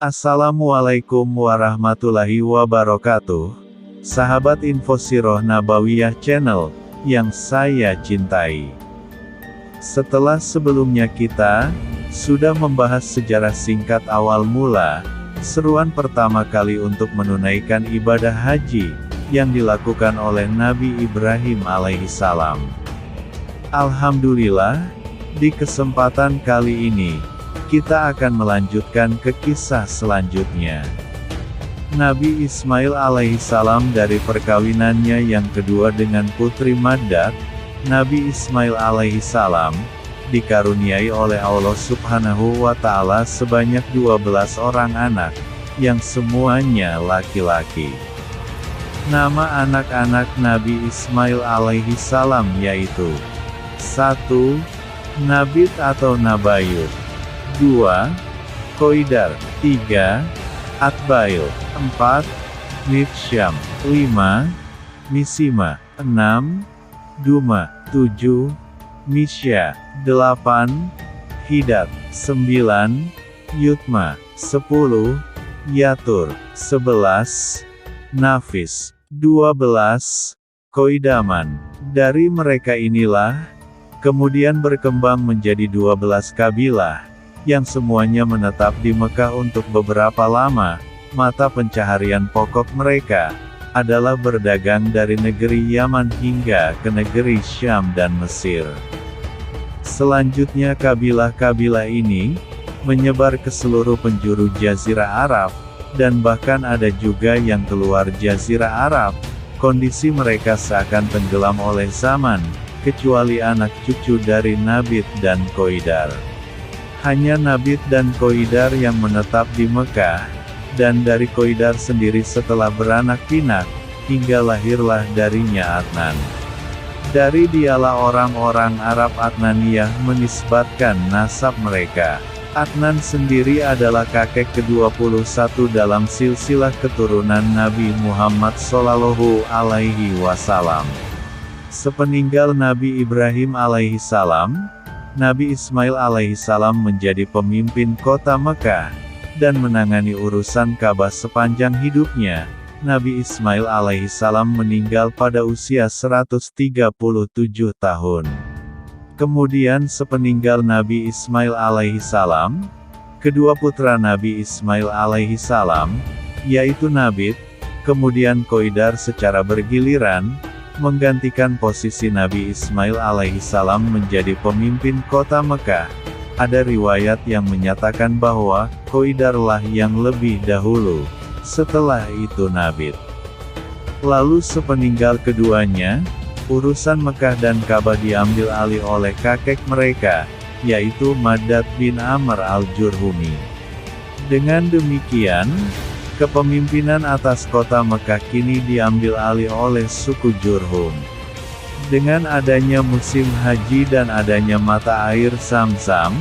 Assalamualaikum warahmatullahi wabarakatuh, sahabat Info Sirah Nabawiyah Channel, yang saya cintai. Setelah sebelumnya kita sudah membahas sejarah singkat awal mula, seruan pertama kali untuk menunaikan ibadah haji, yang dilakukan oleh Nabi Ibrahim alaihissalam. Alhamdulillah, di kesempatan kali ini, kita akan melanjutkan ke kisah selanjutnya. Nabi Ismail alaihissalam dari perkawinannya yang kedua dengan putri Maddat, Nabi Ismail alaihissalam dikaruniai oleh Allah subhanahu wa ta'ala sebanyak 12 orang anak, yang semuanya laki-laki. Nama anak-anak Nabi Ismail alaihissalam yaitu 1. Nabit atau Nabayut, 2. Qoidar, 3. Atbail, 4. Mifsyam, 5. Misima, 6. Duma, 7. Misya, 8. Hidat, 9. Yutma, 10. Yatur, 11. Nafis, 12. Qoidaman. Dari mereka inilah kemudian berkembang menjadi 12 kabilah, yang semuanya menetap di Mekah untuk beberapa lama. Mata pencaharian pokok mereka adalah berdagang dari negeri Yaman hingga ke negeri Syam dan Mesir. Selanjutnya kabilah-kabilah ini menyebar ke seluruh penjuru Jazirah Arab, dan bahkan ada juga yang keluar Jazirah Arab. Kondisi mereka seakan tenggelam oleh zaman, kecuali anak cucu dari Nabit dan Qoidar. Hanya Nabit dan Qoidar yang menetap di Mekah, dan dari Qoidar sendiri setelah beranak pinak, hingga lahirlah darinya Adnan. Dari dialah orang-orang Arab Adnaniyah menisbatkan nasab mereka. Adnan sendiri adalah kakek ke-21 dalam silsilah keturunan Nabi Muhammad Shallallahu Alaihi Wasallam. Sepeninggal Nabi Ibrahim alaihissalam, Nabi Ismail alaihissalam menjadi pemimpin kota Mekah, dan menangani urusan Ka'bah sepanjang hidupnya. Nabi Ismail alaihissalam meninggal pada usia 137 tahun. Kemudian sepeninggal Nabi Ismail alaihissalam, kedua putra Nabi Ismail alaihissalam, yaitu Nabit, kemudian Qoidar secara bergiliran, menggantikan posisi Nabi Ismail alaihissalam menjadi pemimpin kota Mekah. Ada riwayat yang menyatakan bahwa Qoidarlah yang lebih dahulu, setelah itu Nabit. Lalu sepeninggal keduanya, urusan Mekah dan Ka'bah diambil alih oleh kakek mereka, yaitu Maddat bin Amr al-Jurhumi. Dengan demikian, kepemimpinan atas kota Mekah kini diambil alih oleh suku Jurhum. Dengan adanya musim haji dan adanya mata air Zam-Zam,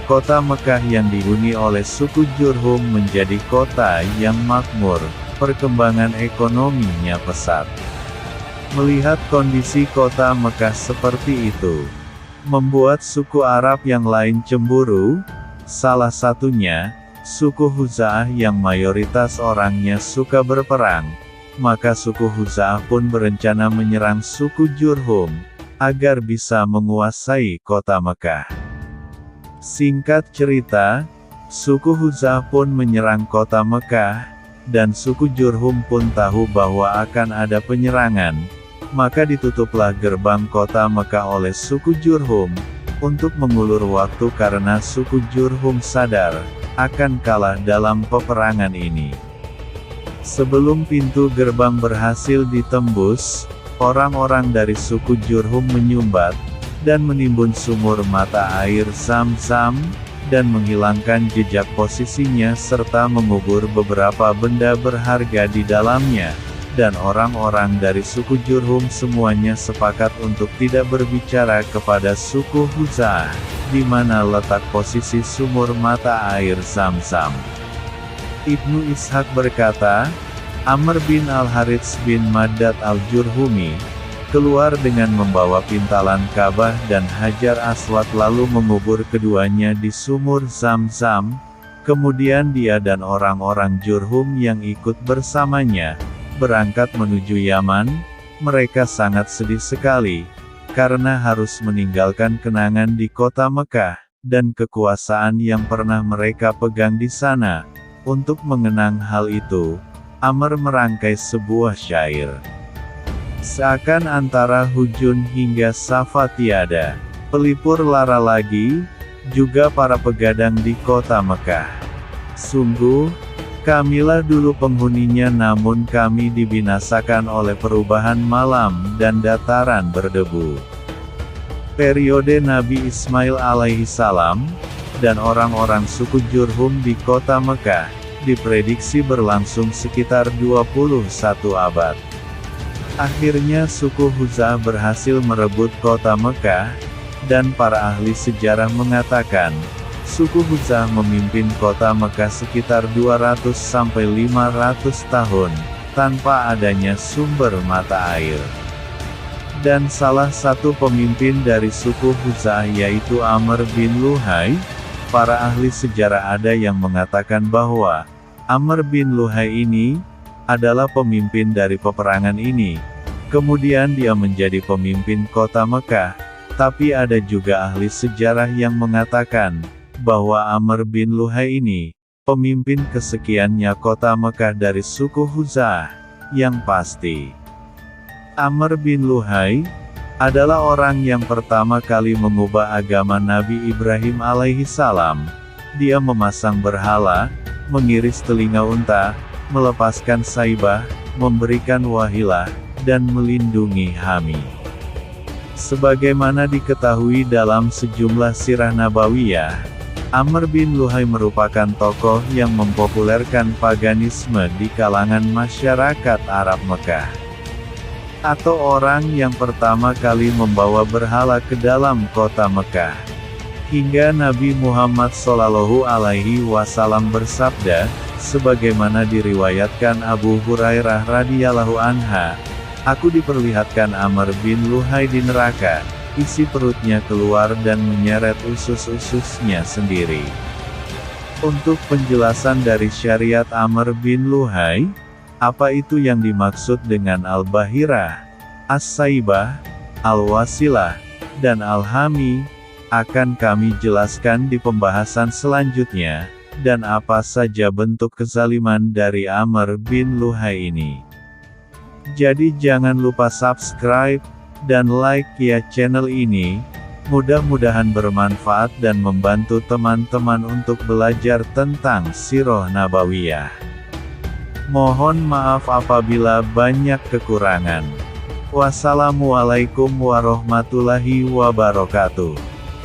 kota Mekah yang dihuni oleh suku Jurhum menjadi kota yang makmur, perkembangan ekonominya pesat. Melihat kondisi kota Mekah seperti itu, membuat suku Arab yang lain cemburu, salah satunya suku Huza'ah yang mayoritas orangnya suka berperang. Maka suku Huza'ah pun berencana menyerang suku Jurhum, agar bisa menguasai kota Mekah. Singkat cerita, suku Huza'ah pun menyerang kota Mekah, dan suku Jurhum pun tahu bahwa akan ada penyerangan. Maka ditutuplah gerbang kota Mekah oleh suku Jurhum, untuk mengulur waktu karena suku Jurhum sadar akan kalah dalam peperangan ini. Sebelum pintu gerbang berhasil ditembus, orang-orang dari suku Jurhum menyumbat, dan menimbun sumur mata air Zam-Zam, dan menghilangkan jejak posisinya serta mengubur beberapa benda berharga di dalamnya. dan orang-orang dari suku Jurhum semuanya sepakat untuk tidak berbicara kepada suku Huza'ah, di mana letak posisi sumur mata air Zam-Zam. Ibnu Ishaq berkata, Amr bin Al-Harits bin Maddad Al-Jurhumi keluar dengan membawa pintalan Ka'bah dan Hajar Aswad lalu mengubur keduanya di sumur Zam-Zam. Kemudian dia dan orang-orang Jurhum yang ikut bersamanya berangkat menuju Yaman. Mereka sangat sedih sekali karena harus meninggalkan kenangan di kota Mekah dan kekuasaan yang pernah mereka pegang di sana. Untuk mengenang hal itu, Amr merangkai sebuah syair. Seakan antara Hujun hingga Safa tiada pelipur lara lagi, juga para pegadang di kota Mekah. Sungguh, kamilah dulu penghuninya, namun kami dibinasakan oleh perubahan malam dan dataran berdebu. Periode Nabi Ismail alaihissalam dan orang-orang suku Jurhum di kota Mekah diprediksi berlangsung sekitar 21 abad. Akhirnya suku Huza'ah berhasil merebut kota Mekah, dan para ahli sejarah mengatakan, suku Huza'ah memimpin kota Mekah sekitar 200-500 tahun, tanpa adanya sumber mata air. Dan salah satu pemimpin dari suku Huza'ah yaitu Amr bin Luhai. Para ahli sejarah ada yang mengatakan bahwa Amr bin Luhai ini adalah pemimpin dari peperangan ini. Kemudian dia menjadi pemimpin kota Mekah. Tapi ada juga ahli sejarah yang mengatakan bahwa Amr bin Luhai ini pemimpin kesekiannya kota Mekah dari suku Huza'ah. Yang pasti, Amr bin Luhai adalah orang yang pertama kali mengubah agama Nabi Ibrahim alaihissalam. Dia memasang berhala, mengiris telinga unta, melepaskan saibah, memberikan wahilah, dan melindungi Hami. Sebagaimana diketahui dalam sejumlah sirah nabawiyah, Amr bin Luhai merupakan tokoh yang mempopulerkan paganisme di kalangan masyarakat Arab Mekah. Atau orang yang pertama kali membawa berhala ke dalam kota Mekah. Hingga Nabi Muhammad SAW bersabda, sebagaimana diriwayatkan Abu Hurairah radhiyallahu anha, aku diperlihatkan Amr bin Luhai di neraka, isi perutnya keluar dan menyeret usus-ususnya sendiri. Untuk penjelasan dari syariat Amr bin Luhai, apa itu yang dimaksud dengan Al-Bahirah, As-Saibah, Al-Wasilah, dan Al-Hami, akan kami jelaskan di pembahasan selanjutnya, dan apa saja bentuk kezaliman dari Amr bin Luhai ini. Jadi jangan lupa subscribe, dan like ya channel ini, mudah-mudahan bermanfaat dan membantu teman-teman untuk belajar tentang Sirah Nabawiyah. Mohon maaf apabila banyak kekurangan. Wassalamualaikum warahmatullahi wabarakatuh.